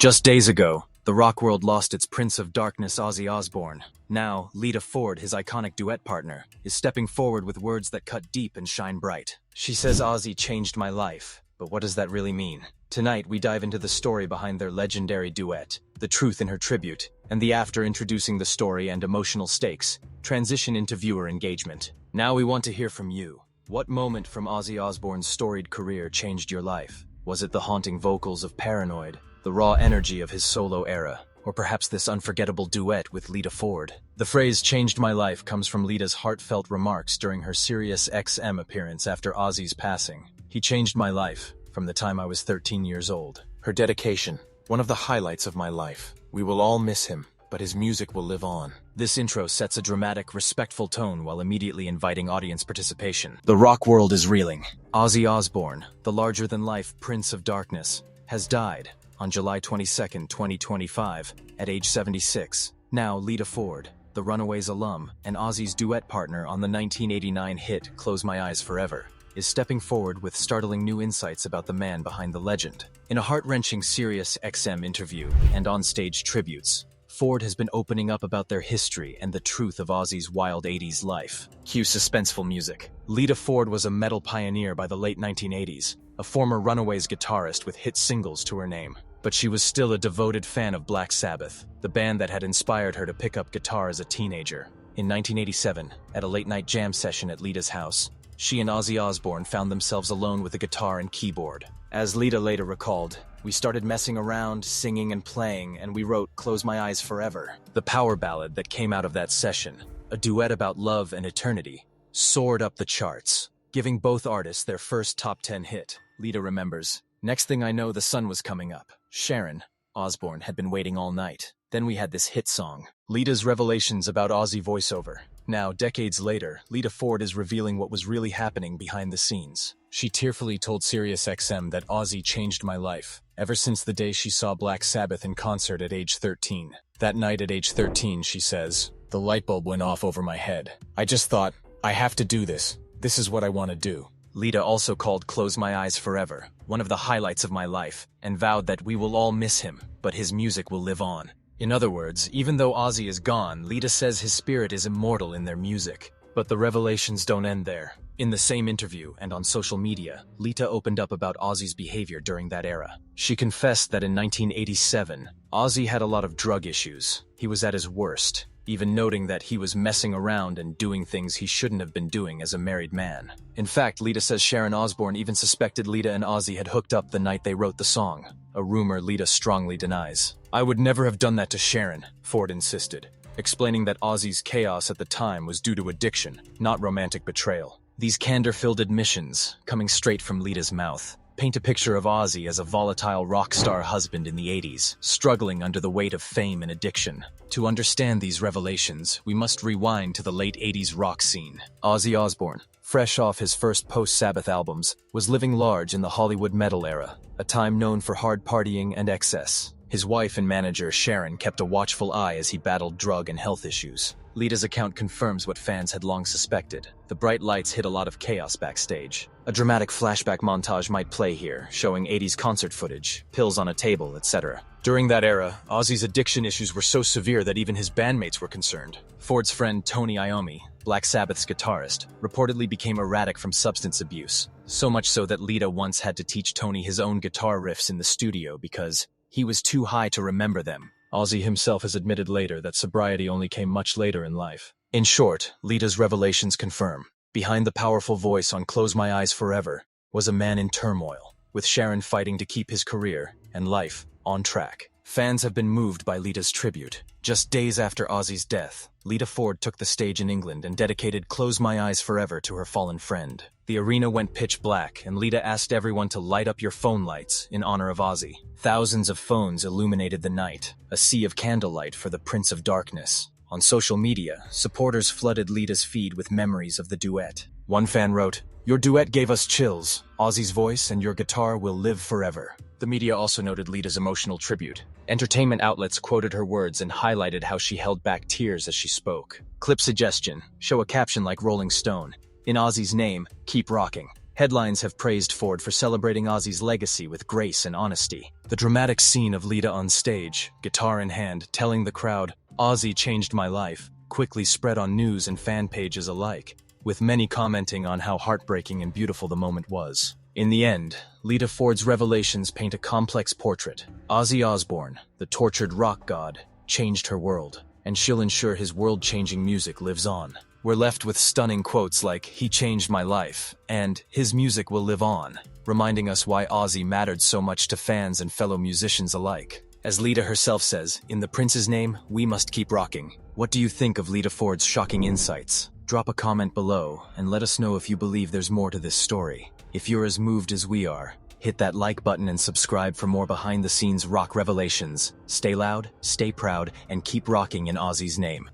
Just days ago, the rock world lost its Prince of Darkness Ozzy Osbourne. Now, Lita Ford, his iconic duet partner, is stepping forward with words that cut deep and shine bright. She says Ozzy changed my life, but what does that really mean? Tonight, we dive into the story behind their legendary duet, the truth in her tribute, and the after introducing the story and emotional stakes, transition into viewer engagement. Now we want to hear from you. What moment from Ozzy Osbourne's storied career changed your life? Was it the haunting vocals of Paranoid, the raw energy of his solo era, or perhaps this unforgettable duet with Lita Ford? The phrase "changed my life" comes from Lita's heartfelt remarks during her Sirius XM appearance after Ozzy's passing. "He changed my life from the time I was 13 years old." Her dedication, one of the highlights of my life. We will all miss him, but his music will live on. This intro sets a dramatic, respectful tone while immediately inviting audience participation. The rock world is reeling. Ozzy Osbourne, the larger-than-life Prince of Darkness, has died on July 22, 2025, at age 76. Now, Lita Ford, the Runaways alum and Ozzy's duet partner on the 1989 hit Close My Eyes Forever, is stepping forward with startling new insights about the man behind the legend. In a heart-wrenching Sirius XM interview and Onstage tributes, Ford has been opening up about their history and the truth of Ozzy's wild 80s life. Cue suspenseful music. Lita Ford was a metal pioneer by the late 1980s, a former Runaways guitarist with hit singles to her name. But she was still a devoted fan of Black Sabbath, the band that had inspired her to pick up guitar as a teenager. In 1987, at a late-night jam session at Lita's house, she and Ozzy Osbourne found themselves alone with a guitar and keyboard. As Lita later recalled, "We started messing around, singing and playing, and we wrote Close My Eyes Forever." The power ballad that came out of that session, a duet about love and eternity, soared up the charts, giving both artists their first top 10 hit. Lita remembers, "Next thing I know, the sun was coming up. Sharon, Osbourne, had been waiting all night. Then we had this hit song." Lita's revelations about Ozzy voiceover. Now, decades later, Lita Ford is revealing what was really happening behind the scenes. She tearfully told SiriusXM that Ozzy changed my life, ever since the day she saw Black Sabbath in concert at age 13. That night at age 13, she says, "The light bulb went off over my head. I just thought, I have to do this. This is what I want to do." Lita also called Close My Eyes Forever one of the highlights of my life, and vowed that we will all miss him, but his music will live on. In other words, even though Ozzy is gone, Lita says his spirit is immortal in their music. But the revelations don't end there. In the same interview and on social media, Lita opened up about Ozzy's behavior during that era. She confessed that in 1987, Ozzy had a lot of drug issues. He was at his worst, even noting that he was messing around and doing things he shouldn't have been doing as a married man. In fact, Lita says Sharon Osbourne even suspected Lita and Ozzy had hooked up the night they wrote the song, a rumor Lita strongly denies. "I would never have done that to Sharon," Ford insisted, explaining that Ozzy's chaos at the time was due to addiction, not romantic betrayal. These candor-filled admissions, coming straight from Lita's mouth, paint a picture of Ozzy as a volatile rock star husband in the 80s, struggling under the weight of fame and addiction. To understand these revelations, we must rewind to the late 80s rock scene. Ozzy Osbourne, fresh off his first post-Sabbath albums, was living large in the Hollywood metal era, a time known for hard partying and excess. His wife and manager, Sharon, kept a watchful eye as he battled drug and health issues. Lita's account confirms what fans had long suspected. The bright lights hid a lot of chaos backstage. A dramatic flashback montage might play here, showing 80s concert footage, pills on a table, etc. During that era, Ozzy's addiction issues were so severe that even his bandmates were concerned. Ford's friend Tony Iommi, Black Sabbath's guitarist, reportedly became erratic from substance abuse. So much so that Lita once had to teach Tony his own guitar riffs in the studio because he was too high to remember them. Ozzy himself has admitted later that sobriety only came much later in life. In short, Lita's revelations confirm, behind the powerful voice on Close My Eyes Forever was a man in turmoil, with Sharon fighting to keep his career and life on track. Fans have been moved by Lita's tribute. Just days after Ozzy's death, Lita Ford took the stage in England and dedicated Close My Eyes Forever to her fallen friend. The arena went pitch black, and Lita asked everyone to light up your phone lights in honor of Ozzy. Thousands of phones illuminated the night, a sea of candlelight for the Prince of Darkness. On social media, supporters flooded Lita's feed with memories of the duet. One fan wrote, "Your duet gave us chills. Ozzy's voice and your guitar will live forever." The media also noted Lita's emotional tribute. Entertainment outlets quoted her words and highlighted how she held back tears as she spoke. Clip suggestion: show a caption like Rolling Stone. "In Ozzy's name, keep rocking. Headlines have praised Ford for celebrating Ozzy's legacy with grace and honesty. The dramatic scene of Lita on stage, guitar in hand, telling the crowd, "Ozzy changed my life," quickly spread on news and fan pages alike, with many commenting on how heartbreaking and beautiful the moment was. In the end, Lita Ford's revelations paint a complex portrait. Ozzy Osbourne, the tortured rock god, changed her world, and she'll ensure his world-changing music lives on. We're left with stunning quotes like, "He changed my life," and "His music will live on," reminding us why Ozzy mattered so much to fans and fellow musicians alike. As Lita herself says, "In the Prince's name, we must keep rocking." What do you think of Lita Ford's shocking insights? Drop a comment below and let us know if you believe there's more to this story. If you're as moved as we are, hit that like button and subscribe for more behind-the-scenes rock revelations. Stay loud, stay proud, and keep rocking in Ozzy's name.